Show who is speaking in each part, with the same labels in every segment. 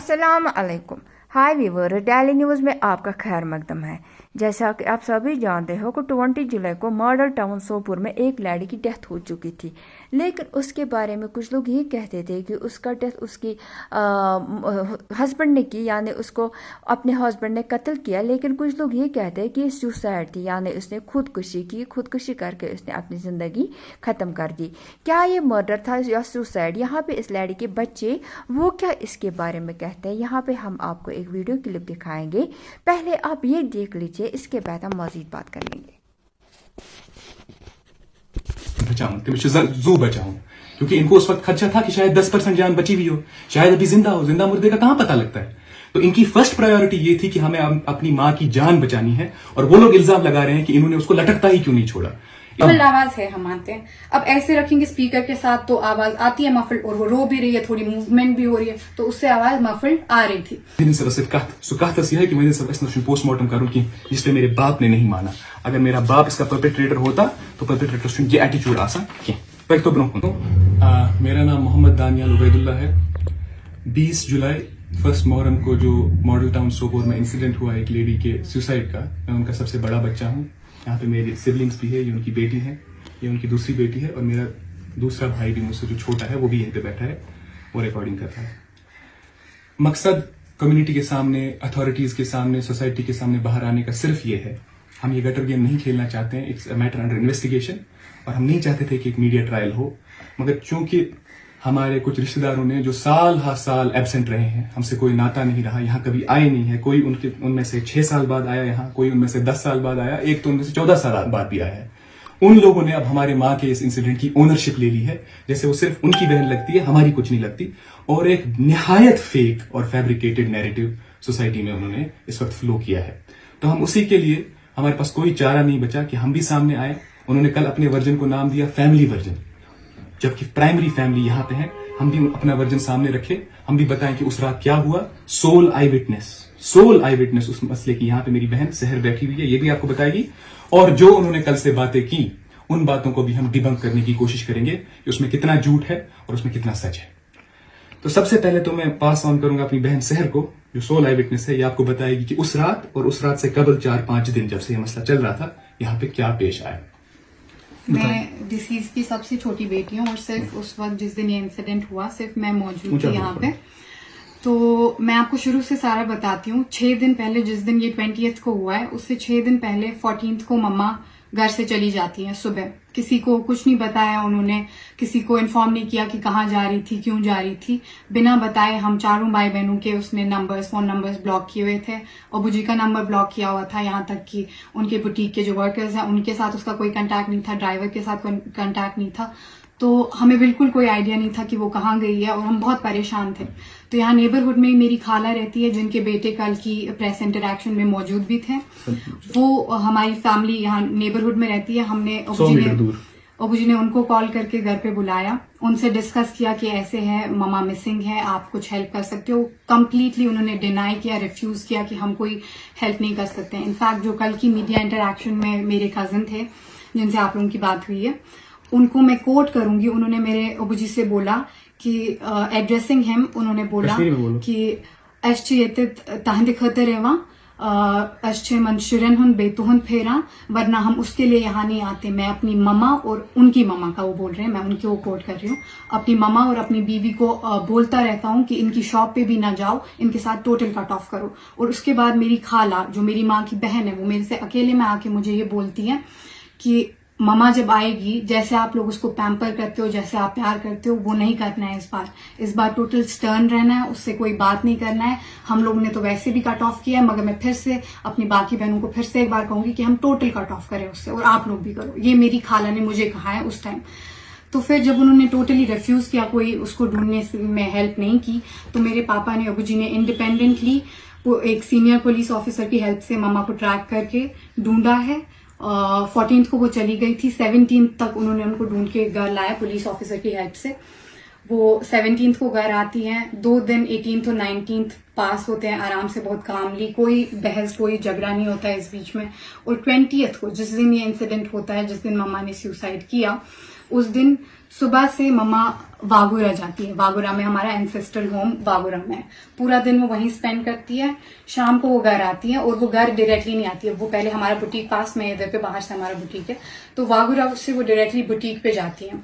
Speaker 1: अस्सलाम अलैकुम। हाय viewer, daily news में आपका खैर मकदम है। जैसा कि आप सभी जानते हो कि 20 जुलाई को मॉडल टाउन सोपुर में एक लड़की की डेथ हो चुकी थी, लेकिन उसके बारे में कुछ लोग ये कहते थे कि उसका डेथ उसकी हस्बैंड ने की, यानी उसको अपने हस्बैंड ने कत्ल किया। लेकिन कुछ लोग ये कहते हैं कि ये सुसाइड थी, यानी उसने खुदकुशी की, खुदकुशी करके उसने अपनी ज़िंदगी ख़त्म कर दी। क्या ये मर्डर था या सुसाइड? यहाँ पे इस लड़की के बच्चे वो क्या इसके बारे में कहते हैं, यहाँ पे हम आपको एक वीडियो क्लिप दिखाएंगे। पहले आप ये देख लीजिए, इसके बाद हम मजीद बात कर लेंगे।
Speaker 2: बचाऊं जू बचाऊं, क्योंकि इनको उस वक्त खदशा था कि शायद 10% जान बची हुई हो, शायद अभी जिंदा हो। जिंदा मुर्दे का कहां पता लगता है। तो इनकी फर्स्ट प्रायोरिटी ये थी कि हमें अपनी मां की जान बचानी है, और वो लोग इल्जाम लगा रहे हैं कि इन्होंने उसको लटकता ही क्यों नहीं छोड़ा।
Speaker 3: मफल आवाज है, हम मानते हैं। अब ऐसे रखेंगे स्पीकर के साथ तो आवाज आती है मफल, और वो रो भी रही है, थोड़ी मूवमेंट भी हो रही है, तो उससे आवाज मफल आ रही थी।
Speaker 2: यह है कि मैंने सब पोस्टमार्टम करूं कि जिसपे मेरे बाप ने नहीं माना। अगर मेरा बाप इसका परपेट्रेटर होता तो परपेट्रेटर ये एटीट्यूड आसा क्या तो मेरा नाम मोहम्मद दानियाल उबैदुल्ला है। 20 जुलाई फर्स्ट मुहर्रम को जो मॉडल टाउन सोपोर में इंसिडेंट हुआ एक लेडी के सुसाइड का, मैं उनका सबसे बड़ा बच्चा हूँ। यहाँ पे मेरे सिबलिंग्स भी है, ये उनकी बेटी है, ये उनकी दूसरी बेटी है, और मेरा दूसरा भाई भी मुझसे जो छोटा है वो भी यहीं पे बैठा है, वो रिकॉर्डिंग करता है। मकसद कम्युनिटी के सामने, अथॉरिटीज के सामने, सोसाइटी के सामने बाहर आने का सिर्फ ये है। हम ये गटर गेम नहीं खेलना चाहते हैं, it's a matter under investigation, और हम नहीं चाहते थे कि एक मीडिया ट्रायल हो। मगर चूंकि हमारे कुछ रिश्तेदारों ने जो साल हा साल एब्सेंट रहे हैं, हमसे कोई नाता नहीं रहा, यहाँ कभी आए नहीं है, कोई उनमें से 6 साल बाद आया यहाँ, कोई उनमें से 10 साल बाद आया, एक तो उनमें से 14 साल बाद भी आया है। उन लोगों ने अब हमारे माँ के इस इंसिडेंट की ओनरशिप ले ली है, जैसे वो सिर्फ उनकी बहन लगती है, हमारी कुछ नहीं लगती। और एक निहायत फेक और फैब्रिकेटेड नैरेटिव सोसाइटी में उन्होंने इस वक्त फ्लो किया है। तो हम उसी के लिए, हमारे पास कोई चारा नहीं बचा कि हम भी सामने आए। उन्होंने कल अपने वर्जन को नाम दिया फैमिली वर्जन, जबकि प्राइमरी फैमिली यहाँ पे है। हम भी अपना वर्जन सामने रखे, हम भी बताएं कि उस रात क्या हुआ। सोल आई विटनेस उस मसले की यहाँ पे मेरी बहन सहर बैठी हुई है, ये भी आपको बताएगी। और जो उन्होंने कल से बातें की, उन बातों को भी हम डिबंक करने की कोशिश करेंगे कि उसमें कितना झूठ है और उसमें कितना सच है। तो सबसे पहले तो मैं पास ऑन करूंगा अपनी बहन सहर को, जो सोल आई विटनेस है। ये आपको बताएगी कि उस रात और उस रात से कबल 4-5 दिन जब से ये मसला चल रहा था, यहाँ पे क्या पेश आया।
Speaker 3: मैं डिसीज की सबसे छोटी बेटी हूँ, और सिर्फ उस वक्त जिस दिन ये इंसिडेंट हुआ, सिर्फ मैं मौजूद थी यहाँ पे। तो मैं आपको शुरू से सारा बताती हूँ। 6 दिन पहले, जिस दिन ये 20th को हुआ है, उससे 6 दिन पहले 14th को मम्मा घर से चली जाती हैं सुबह। किसी को कुछ नहीं बताया उन्होंने, किसी को इन्फॉर्म नहीं किया कि कहाँ जा रही थी, क्यों जा रही थी। बिना बताए हम चारों भाई बहनों के उसने फोन नंबर्स ब्लॉक किए हुए थे। अबू जी का नंबर ब्लॉक किया हुआ था, यहाँ तक कि उनके बुटीक के जो वर्कर्स हैं उनके साथ उसका कोई कंटैक्ट नहीं था, ड्राइवर के साथ कोई कंटैक्ट नहीं था। तो हमें बिल्कुल कोई आइडिया नहीं था कि वो कहाँ गई है, और हम बहुत परेशान थे। तो यहाँ नेबरहुड में मेरी खाला रहती है, जिनके बेटे कल की प्रेस इंटरैक्शन में मौजूद भी थे। वो हमारी फैमिली यहाँ नेबरहुड में रहती है। हमने अबू जी ने उनको कॉल करके घर पे बुलाया, उनसे डिस्कस किया कि ऐसे है, ममा मिसिंग है, आप कुछ हेल्प कर सकते हो। कंप्लीटली उन्होंने डिनाई किया, रिफ्यूज किया कि हम कोई हेल्प नहीं कर सकते। इनफैक्ट जो कल की मीडिया इंटरैक्शन में मेरे कजिन थे, जिनसे आप लोगों की बात हुई है, उनको मैं कोट करूंगी। उन्होंने मेरे अबू जी से बोला कि एड्रेसिंग हिम, उन्होंने बोला कि ताहिंद खतर है वहाँ मंशुरन हुन बेतुहन फेरा, वरना हम उसके लिए यहाँ नहीं आते। मैं अपनी ममा और उनकी ममा का, वो बोल रहे हैं, मैं उनकी वो कोट कर रही हूँ, अपनी ममा और अपनी बीवी को बोलता रहता हूँ कि इनकी शॉप पे भी ना जाओ, इनके साथ टोटल कट ऑफ करो। और उसके बाद मेरी खाला, जो मेरी माँ की बहन है, वो मेरे से अकेले में आके मुझे ये बोलती है कि ममा जब आएगी, जैसे आप लोग उसको पैम्पर करते हो, जैसे आप प्यार करते हो, वो नहीं करना है इस बार टोटल स्टर्न रहना है, उससे कोई बात नहीं करना है। हम लोगों ने तो वैसे भी कट ऑफ किया है, मगर मैं फिर से अपनी बाकी बहनों को फिर से एक बार कहूंगी कि हम टोटल कट ऑफ करें उससे, और आप लोग भी करो। ये मेरी खाला ने मुझे कहा है उस टाइम। तो फिर जब उन्होंने टोटली रिफ्यूज किया, कोई उसको ढूंढने में हेल्प नहीं की, तो मेरे पापा ने, अबू जी ने इंडिपेंडेंटली वो एक सीनियर पुलिस ऑफिसर की हेल्प से मम्मा को ट्रैक करके ढूंढा है। 14th को वो चली गई थी, 17th तक उन्होंने उनको ढूंढ के घर लाया पुलिस ऑफिसर की हेल्प से। वो 17th को घर आती हैं। 2 दिन 18th और 19th पास होते हैं आराम से, बहुत कामली, कोई बहस कोई झगड़ा नहीं होता है इस बीच में। और 20th को, जिस दिन ये इंसिडेंट होता है, जिस दिन मम्मा ने सुसाइड किया, उस दिन सुबह से मम्मा वागुरा जाती है। वागुरा में हमारा एंसेस्ट्रल होम वागुरा में है। पूरा दिन वो वहीं स्पेंड करती है। शाम को वो घर आती है और वो घर डायरेक्टली नहीं आती है, वो पहले हमारा बुटीक पास में इधर पे बाहर से हमारा बुटीक है, तो वागुरा से वो डायरेक्टली बुटीक पे जाती है।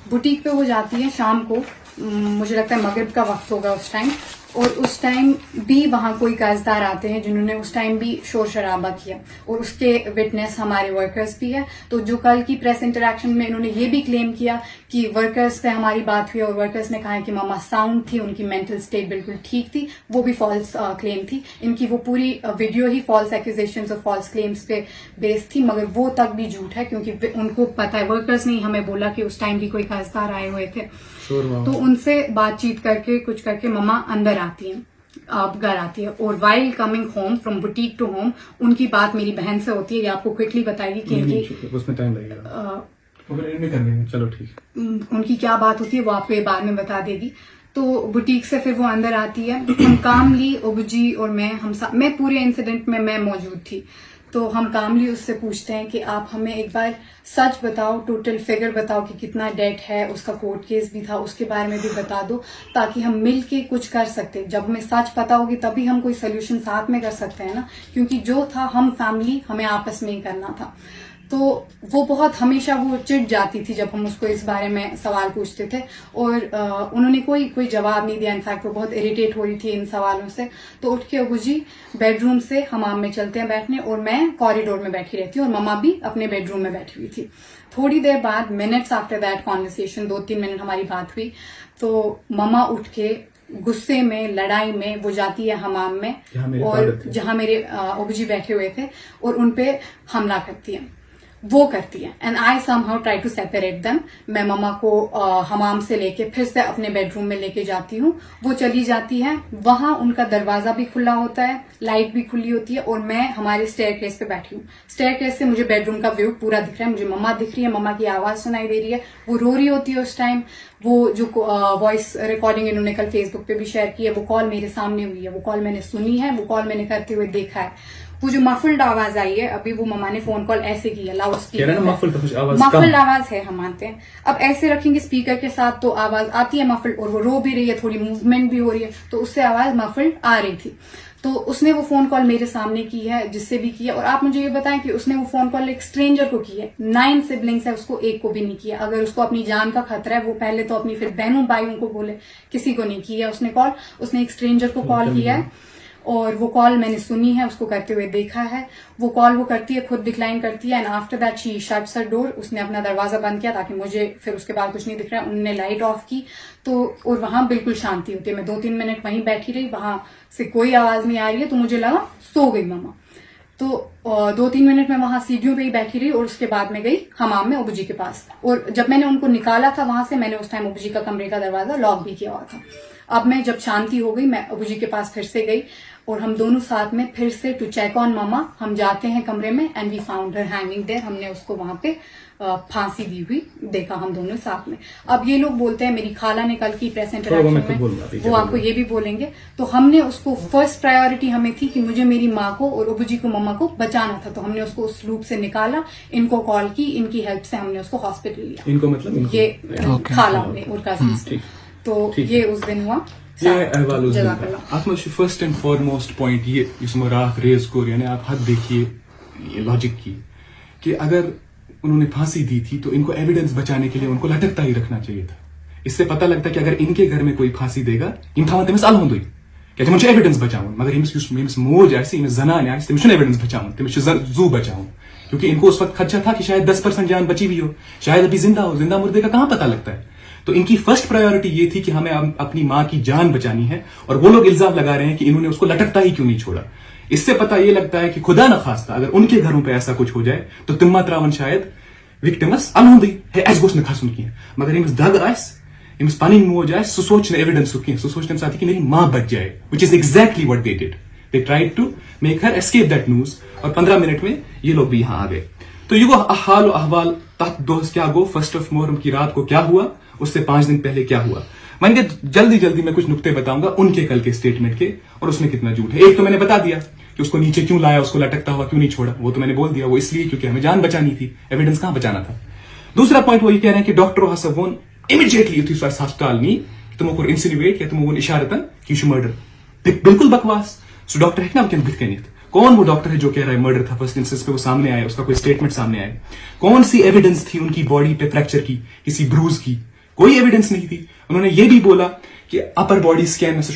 Speaker 3: बुटीक पे वो जाती है शाम को, मुझे लगता है मगरिब का वक्त होगा उस टाइम, और उस टाइम भी वहां कोई कर्जदार आते हैं जिन्होंने उस टाइम भी शोर शराबा किया, और उसके विटनेस हमारे वर्कर्स भी है। तो जो कल की प्रेस इंटरेक्शन में इन्होंने ये भी क्लेम किया कि वर्कर्स से हमारी बात हुई और वर्कर्स ने कहा कि मामा साउंड थी, उनकी मेंटल स्टेट बिल्कुल ठीक थी, वो भी फॉल्स क्लेम थी। इनकी वो पूरी वीडियो ही फॉल्स एक्यूजेशंस और फॉल्स क्लेम्स पे बेस्ड थी, मगर वो तक भी झूठ है, क्योंकि उनको पता है, वर्कर्स ने हमें बोला कि उस टाइम भी कोई कर्जदार आए हुए थे। तो उनसे बातचीत करके कुछ करके मम्मा अंदर आती हैं, अब घर आती है, और while coming home from boutique to home उनकी बात मेरी बहन से होती है। ये आपको क्विकली बताएगी कि इनकी
Speaker 2: उसमें टाइम लगेगा, चलो ठीक।
Speaker 3: उनकी क्या बात होती है वो आपको ये बाद में बता देगी। तो बुटीक से फिर वो अंदर आती है, हम कामली, ओबजी और मैं पूरे इंसिडेंट में मैं मौजूद थी। तो हम कामली उससे पूछते हैं कि आप हमें एक बार सच बताओ, टोटल फिगर बताओ कि कितना डेट है, उसका कोर्ट केस भी था उसके बारे में भी बता दो, ताकि हम मिल के कुछ कर सकते। जब हमें सच पता होगी तभी हम कोई सोल्यूशन साथ में कर सकते हैं ना, क्योंकि जो था हम फैमिली, हमें आपस में ही करना था। तो वो बहुत हमेशा वो चिढ़ जाती थी जब हम उसको इस बारे में सवाल पूछते थे, और उन्होंने कोई जवाब नहीं दिया। इनफैक्ट वो बहुत इरिटेट हो रही थी इन सवालों से। तो उठ के अबूजी बेडरूम से हमाम में चलते हैं बैठने, और मैं कॉरिडोर में बैठी रहती हूँ और मम्मा भी अपने बेडरूम में बैठी हुई थी। थोड़ी देर बाद, minutes after that conversation, 2-3 minute हमारी बात हुई, तो मम्मा उठ के गुस्से में, लड़ाई में वो जाती है हमाम में, और जहां मेरे अबूजी बैठे हुए थे, और उनपे हमला करती है, वो करती है। And I somehow try to separate them. मैं मम्मा को हमाम से लेके फिर से अपने बेडरूम में लेके जाती हूँ। वो चली जाती है, वहां उनका दरवाजा भी खुला होता है, लाइट भी खुली होती है, और मैं हमारे स्टेयरकेस पे बैठी हूँ। स्टेयरकेस से मुझे बेडरूम का व्यू पूरा दिख रहा है, मुझे मम्मा दिख रही है, मम्मा की आवाज सुनाई दे रही है, वो रो रही होती है उस टाइम। वो जो वॉइस रिकॉर्डिंग इन्होंने कल फेसबुक पे भी शेयर की है, वो कॉल मेरे सामने हुई है, वो कॉल मैंने सुनी है, वो कॉल मैंने करते हुए देखा है। वो जो मफल्ड आवाज आई है, अभी वो मम्मा ने फोन कॉल ऐसे की है, लाउड स्पीकर, मफल्ड आवाज है, हम मानते हैं। अब ऐसे रखेंगे स्पीकर के साथ तो आवाज आती है मफल्ड, और वो रो भी रही है, थोड़ी मूवमेंट भी हो रही है, तो उससे आवाज मफल्ड आ रही थी। तो उसने वो फोन कॉल मेरे सामने की है, जिससे भी की है। और आप मुझे ये बताएं कि उसने वो फोन कॉल एक स्ट्रेंजर को की है। 9 सिबलिंग्स है, उसको एक को भी नहीं किया। अगर उसको अपनी जान का खतरा है, वो पहले तो अपनी फिर बहनों भाइयों को बोले, किसी को नहीं किया उसने कॉल। उसने एक स्ट्रेंजर को कॉल किया है, और वो कॉल मैंने सुनी है, उसको करते हुए देखा है। वो कॉल वो करती है, खुद डिक्लाइन करती है, and after that she shuts her door. उसने अपना दरवाजा बंद किया ताकि मुझे फिर उसके बाद कुछ नहीं दिख रहा है। उन्होंने लाइट ऑफ की, तो और वहां बिल्कुल शांति होती है। मैं 2-3 मिनट वहीं बैठी रही, वहां से कोई आवाज नहीं आ रही है, तो मुझे लगा सो गई मम्मा। तो 2-3 मिनट में वहां सीढ़ियों पे ही बैठी रही, और उसके बाद मैं गई हमाम में अबूजी के पास। और जब मैंने उनको निकाला था वहां से, मैंने उस टाइम अबूजी का कमरे का दरवाजा लॉक भी किया हुआ था। अब मैं जब शांति हो गई, मैं अबूजी के पास फिर से गई, और हम दोनों साथ में फिर से टू चेक ऑन मामा हम जाते हैं कमरे में, and we found her hanging there. हमने उसको वहां पे फांसी दी हुई देखा, हम दोनों साथ में। अब ये लोग बोलते हैं, मेरी खाला ने कल की प्रेस इंटरेक्शन में वो आपको ये भी बोलेंगे, तो हमने उसको फर्स्ट प्रायोरिटी हमें थी कि मुझे मेरी माँ को और अबूजी को, मम्मा को बचाना था। तो हमने उसको उस लूप से निकाला, इनको कॉल की, इनकी हेल्प से हमने उसको हॉस्पिटल लिया।
Speaker 2: इनको मतलब
Speaker 3: ये खाला ने और कजिन्स। तो ये उस दिन हुआ।
Speaker 2: आप फर्स्ट एंड फॉरमोस्ट पॉइंट ये इसमें रात रेज को, यानी आप हद देखिए ये लॉजिक की, कि अगर उन्होंने फांसी दी थी तो इनको एविडेंस बचाने के लिए उनको लटकता ही रखना चाहिए था। इससे पता लगता है कि अगर इनके घर में कोई फांसी देगा, इन था तमिस अलहंदुई क्या मुझे एविडेंस बचाऊं, मगर इमिस मोज आए इमिस जनान आए तमिस एविडेंस बचाऊं, तमिस जू बचाऊं, क्योंकि इनको उस वक्त खदशा था कि शायद 10% जान बची हुई हो, शायद अभी जिंदा हो। जिंदा मुर्दे का कहां पता लगता है। तो इनकी फर्स्ट प्रायोरिटी ये थी कि हमें अपनी मां की जान बचानी है, और वो लोग इल्जाम लगा रहे हैं कि इन्होंने उसको लटकता ही क्यों नहीं छोड़ा। इससे पता ये लगता है कि खुदा न खास्ता अगर उनके घरों पे ऐसा कुछ हो जाए तो तिम्मा त्रावन शायद विक्टिमस अलहुंदी है एस न खसन की, मगर इमिस दग आस, इमिस पानी मोज आस, सो सोचने एविडेंस की, सो सोचने साथ कि मेरी मां बच जाए, which is exactly what they did. They tried to make her escape that news, और 15 मिनट में ये लोग भी यहां आ गए। तो ये वो हाल अहवाल तहत दोस्त क्या गो, 1 मुहर्रम की रात को क्या हुआ, उससे 5 दिन पहले क्या हुआ। मैंने जल्दी मैं कुछ नुक्ते बताऊंगा उनके कल के स्टेटमेंट के, और उसमें कितना झूठ है। एक तो मैंने बता दिया कि उसको नीचे क्यों लाया, उसको लटकता हुआ क्यों नहीं छोड़ा, वो तो मैंने बोल दिया, वो इसलिए क्योंकि हमें जान बचानी थी, एविडेंस कहां बचाना था। दूसरा पॉइंट वो ये कह रहे हैं कि डॉक्टर हसा वोन इमीडिएटली युथी सो अस्पताल नी तुमो कोर इंसिनुएट या तुमो वोन इशारतन कि यह मर्डर। बिल्कुल बकवास। सो डॉक्टर है ना वह बुथ कनित कौन वो डॉक्टर है जो कह रहा है मर्डर था फर्स्ट इंस्टेंस पे वो सामने आया, उसका कोई स्टेटमेंट सामने आया? कौन सी एविडेंस थी उनकी बॉडी पे फ्रैक्चर की, किसी ब्रूज की? कोई एविडेंस नहीं थी। उन्होंने ये भी बोला कि अपर बॉडी स्कैन में से